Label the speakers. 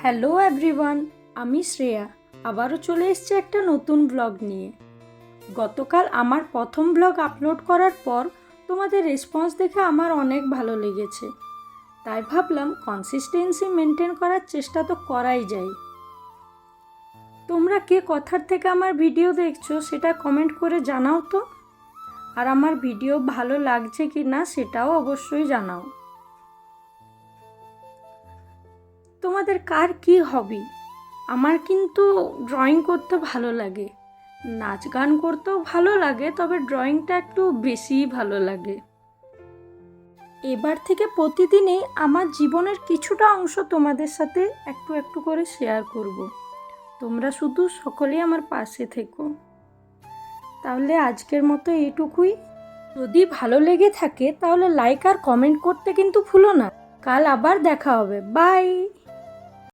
Speaker 1: Hello everyone, আমি শ্রেয়া আবারও চলে এসেছি একটা নতুন ব্লগ নিয়ে। গতকাল আমার প্রথম ব্লগ আপলোড করার পর তোমাদের রেসপন্স দেখে আমার অনেক ভালো লেগেছে, তাই ভাবলাম কনসিস্টেন্সি মেনটেন করার চেষ্টা তো করাই যায়। তোমরা কে কথার থেকে আমার ভিডিও দেখছো সেটা কমেন্ট করে জানাও তো, আর আমার ভিডিও ভালো লাগছে কি না সেটাও অবশ্যই জানাও। তোমাদের কার কি হবি? আমার কিন্তু ড্রয়িং করতে ভালো লাগে, নাচ গান করতেও ভালো লাগে, তবে ড্রয়িংটা একটু বেশিই ভালো লাগে। এবার থেকে প্রতিদিনই আমার জীবনের কিছুটা অংশ তোমাদের সাথে একটু একটু করে শেয়ার করব। তোমরা শুধু সকলেই আমার পাশে থেকো। তাহলে আজকের মতো এইটুকুই। যদি ভালো লেগে থাকে তাহলে লাইক আর কমেন্ট করতে কিন্তু ভুলো না। কাল আবার দেখা হবে। বাই।